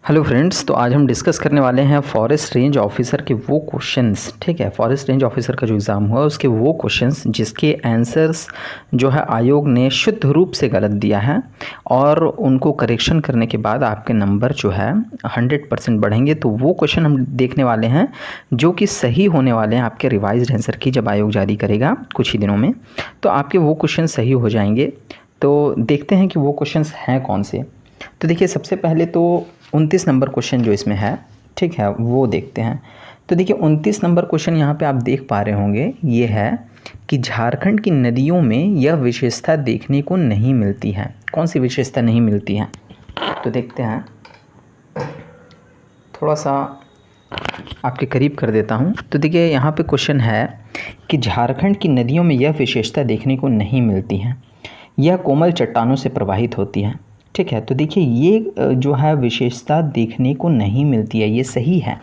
Hello friends, तो आज हम डिस्कस करने वाले हैं फॉरेस्ट रेंज ऑफिसर के वो क्वेश्चंस। ठीक है, फॉरेस्ट रेंज ऑफिसर का जो एग्ज़ाम हुआ उसके वो क्वेश्चंस जिसके आंसर्स जो है आयोग ने शुद्ध रूप से गलत दिया है और उनको करेक्शन करने के बाद आपके नंबर जो है 100% बढ़ेंगे। तो वो क्वेश्चन हम देखने वाले हैं जो कि सही होने वाले हैं आपके रिवाइज्ड आंसर की। जब आयोग जारी करेगा कुछ ही दिनों में तो आपके वो क्वेश्चन सही हो जाएंगे। तो देखते हैं कि वो क्वेश्चंस हैं कौन से। तो देखिए, सबसे पहले तो 29 नंबर क्वेश्चन जो इसमें है, ठीक है, वो देखते हैं। तो देखिए 29 नंबर क्वेश्चन यहाँ पे आप देख पा रहे होंगे, ये है कि झारखंड की नदियों में यह विशेषता देखने को नहीं मिलती है। कौन सी विशेषता नहीं मिलती है? तो देखते हैं, थोड़ा सा आपके करीब कर देता हूँ। तो देखिए यहाँ पे क्वेश्चन है कि झारखंड की नदियों में यह विशेषता देखने को नहीं मिलती है, यह कोमल चट्टानों से प्रवाहित होती है। ठीक है, तो देखिए ये जो है विशेषता देखने को नहीं मिलती है, ये सही है।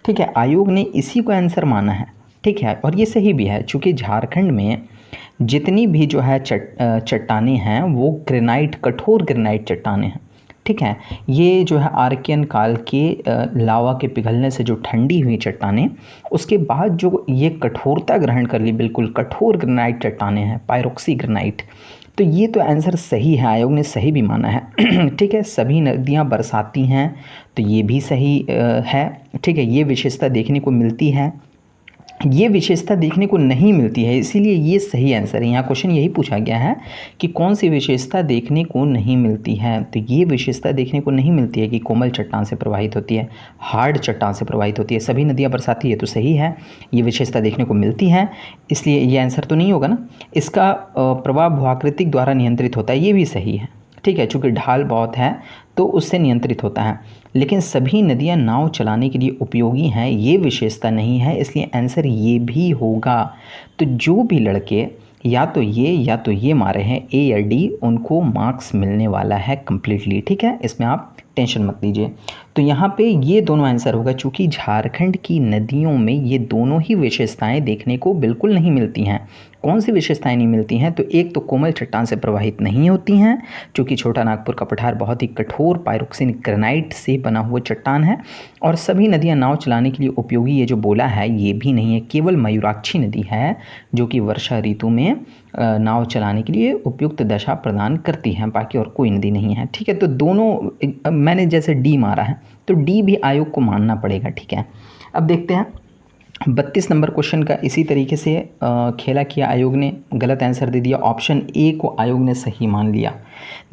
ठीक है, आयोग ने इसी को आंसर माना है। ठीक है, और ये सही भी है, चूँकि झारखंड में जितनी भी जो है चट्टानें हैं वो ग्रेनाइट, कठोर ग्रेनाइट चट्टानें हैं। ठीक है, ये जो है आर्कियन काल के लावा के पिघलने से जो ठंडी हुई चट्टानें, उसके बाद जो ये कठोरता ग्रहण कर ली, बिल्कुल कठोर ग्रेनाइट चट्टानें हैं, पायरोक्सी ग्रेनाइट। तो ये तो आंसर सही है, आयोग ने सही भी माना है। ठीक है, सभी नदियाँ बरसाती हैं, तो ये भी सही है। ठीक है, ये विशेषता देखने को मिलती है, ये विशेषता देखने को नहीं मिलती है, इसीलिए ये सही आंसर है। यहाँ क्वेश्चन यही पूछा गया है कि कौन सी विशेषता देखने को नहीं मिलती है। तो ये विशेषता देखने को नहीं मिलती है कि कोमल चट्टान से प्रवाहित होती है, हार्ड चट्टान से प्रवाहित होती है, सभी नदियाँ बरसाती है, तो सही है, ये विशेषता देखने को मिलती है, इसलिए ये आंसर तो नहीं होगा ना। इसका प्रभाव भूआकृतिक द्वारा नियंत्रित होता है, ये भी सही है। ठीक है, चूँकि ढाल बहुत है तो उससे नियंत्रित होता है। लेकिन सभी नदियाँ नाव चलाने के लिए उपयोगी हैं, ये विशेषता नहीं है, इसलिए आंसर ये भी होगा। तो जो भी लड़के या तो ये मारे हैं ए या डी, उनको मार्क्स मिलने वाला है कम्प्लीटली। ठीक है, इसमें आप टेंशन मत लीजिए। तो यहाँ पे ये दोनों आंसर होगा, चूँकि झारखंड की नदियों में ये दोनों ही विशेषताएं देखने को बिल्कुल नहीं मिलती हैं। कौन सी विशेषताएं नहीं मिलती हैं? तो एक तो कोमल चट्टान से प्रवाहित नहीं होती हैं, चूँकि छोटा नागपुर का पठार बहुत ही कठोर पायरोक्सिन ग्रेनाइट से बना हुआ चट्टान है, और सभी नदियाँ नाव चलाने के लिए उपयोगी, ये जो बोला है ये भी नहीं है। केवल मयूराक्षी नदी है जो कि वर्षा ऋतु में नाव चलाने के लिए उपयुक्त दशा प्रदान करती है, बाकी और कोई नदी नहीं है। ठीक है, तो दोनों मैंने जैसे डी मारा है तो डी भी आयोग को मानना पड़ेगा। ठीक है, अब देखते हैं 32 नंबर क्वेश्चन का इसी तरीके से खेला किया आयोग ने, गलत आंसर दे दिया। ऑप्शन ए को आयोग ने सही मान लिया।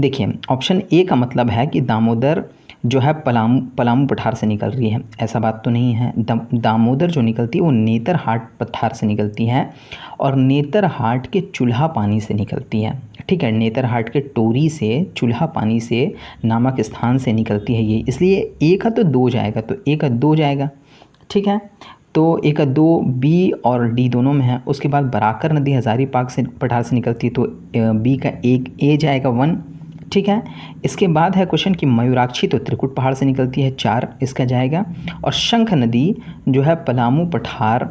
देखिए ऑप्शन ए का मतलब है कि दामोदर जो है पलामू पठार से निकल रही है, ऐसा बात तो नहीं है। दामोदर जो निकलती है वो नेतरहाट पठार से निकलती है और नेतरहाट के चूल्हा पानी से निकलती है। ठीक है, नेतरहाट के टोरी से चूल्हा पानी से नामक स्थान से निकलती है ये, इसलिए ए का तो 2 जाएगा, तो ए का 2 जाएगा। ठीक है, तो ए का 2 बी और डी दोनों में है। उसके बाद बराकर नदी हजारीबाग से पठार से निकलती है, तो बी का 1 ए जाएगा 1। ठीक है, इसके बाद है क्वेश्चन कि मयूराक्षी तो त्रिकुट पहाड़ से निकलती है, 4 इसका जाएगा। और शंख नदी जो है पलामू पठार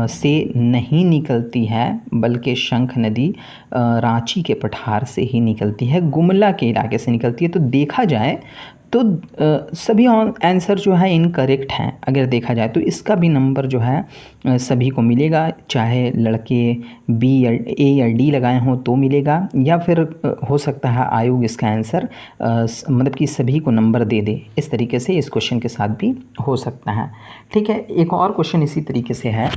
से नहीं निकलती है, बल्कि शंख नदी रांची के पठार से ही निकलती है, गुमला के इलाके से निकलती है। तो देखा जाए तो सभी आंसर जो है इनकरेक्ट हैं। अगर देखा जाए तो इसका भी नंबर जो है सभी को मिलेगा, चाहे लड़के बी या ए या डी लगाए हों तो मिलेगा, या फिर हो सकता है आयोग इसका आंसर मतलब कि सभी को नंबर दे दे। इस तरीके से इस क्वेश्चन के साथ भी हो सकता है। ठीक है, एक और क्वेश्चन इसी तरीके से है,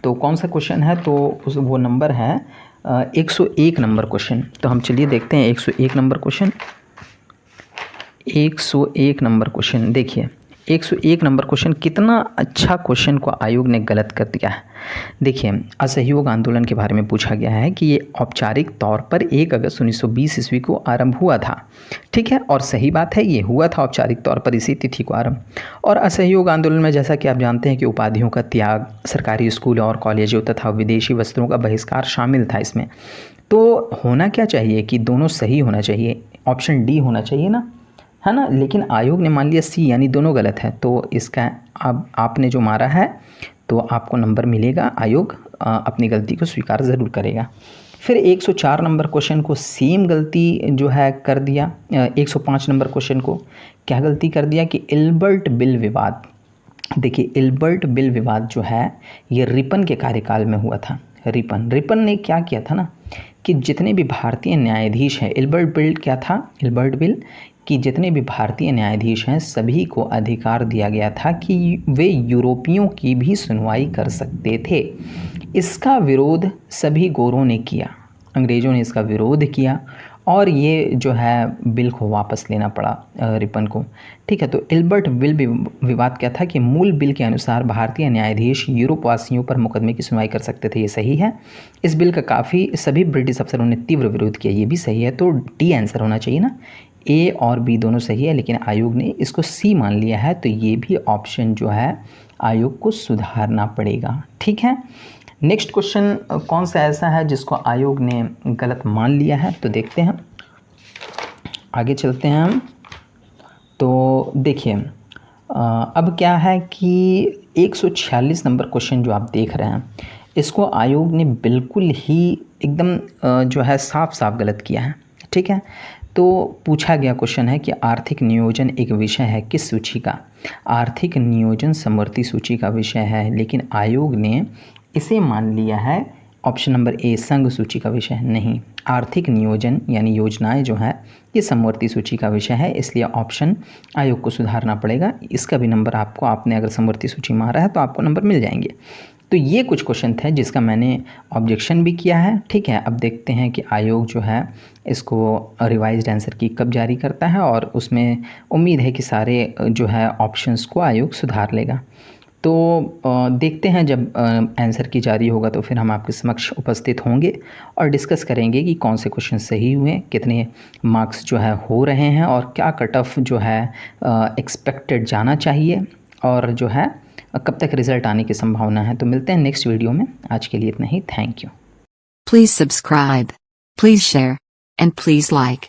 तो कौन सा क्वेश्चन है? तो वो नंबर है 101 नंबर क्वेश्चन। तो हम चलिए देखते हैं 101 नंबर क्वेश्चन। 101 नंबर क्वेश्चन देखिए, 101 नंबर क्वेश्चन, कितना अच्छा क्वेश्चन को आयोग ने गलत कर दिया है। देखिए, असहयोग आंदोलन के बारे में पूछा गया है कि ये औपचारिक तौर पर 1 अगस्त 1920 ईस्वी को आरंभ हुआ था। ठीक है, और सही बात है, ये हुआ था औपचारिक तौर पर इसी तिथि को आरंभ। और असहयोग आंदोलन में जैसा कि आप जानते हैं कि उपाधियों का त्याग, सरकारी स्कूलों और कॉलेजों तथा विदेशी वस्त्रों का बहिष्कार शामिल था इसमें। तो होना क्या चाहिए कि दोनों सही होना चाहिए, ऑप्शन डी होना चाहिए ना, है ना। लेकिन आयोग ने मान लिया सी, यानी दोनों गलत है। तो इसका अब आपने जो मारा है तो आपको नंबर मिलेगा, आयोग अपनी गलती को स्वीकार ज़रूर करेगा। फिर 104 नंबर क्वेश्चन को सेम गलती जो है कर दिया 105 नंबर क्वेश्चन को, क्या गलती कर दिया कि इल्बर्ट बिल विवाद, देखिए इल्बर्ट बिल विवाद जो है ये रिपन के कार्यकाल में हुआ था। रिपन ने क्या किया था ना कि जितने भी भारतीय न्यायाधीश हैं, इल्बर्ट बिल क्या था, इल्बर्ट बिल कि जितने भी भारतीय न्यायाधीश हैं सभी को अधिकार दिया गया था कि वे यूरोपियों की भी सुनवाई कर सकते थे। इसका विरोध सभी गोरों ने किया, अंग्रेज़ों ने इसका विरोध किया और ये जो है बिल को वापस लेना पड़ा रिपन को। ठीक है, तो इल्बर्ट बिल विवाद क्या था कि मूल बिल के अनुसार भारतीय न्यायाधीश यूरोप वासियों पर मुकदमे की सुनवाई कर सकते थे, ये सही है। इस बिल का काफ़ी सभी ब्रिटिश अफसरों ने तीव्र विरोध किया, ये भी सही है। तो डी आंसर होना चाहिए ना, ए और बी दोनों सही है, लेकिन आयोग ने इसको सी मान लिया है, तो ये भी ऑप्शन जो है आयोग को सुधारना पड़ेगा। ठीक है, नेक्स्ट क्वेश्चन कौन सा ऐसा है जिसको आयोग ने गलत मान लिया है, तो देखते हैं, आगे चलते हैं हम। तो देखिए अब क्या है कि 146 नंबर क्वेश्चन जो आप देख रहे हैं इसको आयोग ने बिल्कुल ही एकदम जो है साफ साफ गलत किया है। ठीक है, तो पूछा गया क्वेश्चन है कि आर्थिक नियोजन एक विषय है किस सूची का। आर्थिक नियोजन समवर्ती सूची का विषय है, लेकिन आयोग ने इसे मान लिया है ऑप्शन नंबर ए संघ सूची का विषय नहीं। आर्थिक नियोजन यानी योजनाएं जो है ये समवर्ती सूची का विषय है, इसलिए ऑप्शन आयोग को सुधारना पड़ेगा। इसका भी नंबर आपको, आपने अगर समवर्ती सूची मारा है तो आपको नंबर मिल जाएंगे। तो ये कुछ क्वेश्चन थे जिसका मैंने ऑब्जेक्शन भी किया है। ठीक है, अब देखते हैं कि आयोग जो है इसको रिवाइज्ड आंसर की कब जारी करता है, और उसमें उम्मीद है कि सारे जो है ऑप्शंस को आयोग सुधार लेगा। तो देखते हैं जब आंसर की जारी होगा तो फिर हम आपके समक्ष उपस्थित होंगे और डिस्कस करेंगे कि कौन से क्वेश्चन सही हुए, कितने मार्क्स जो है हो रहे हैं और क्या कट ऑफ जो है एक्सपेक्टेड जाना चाहिए, और जो है कब तक रिजल्ट आने की संभावना है। तो मिलते हैं नेक्स्ट वीडियो में, आज के लिए इतना ही। Thank you. Please subscribe, please share, and please like.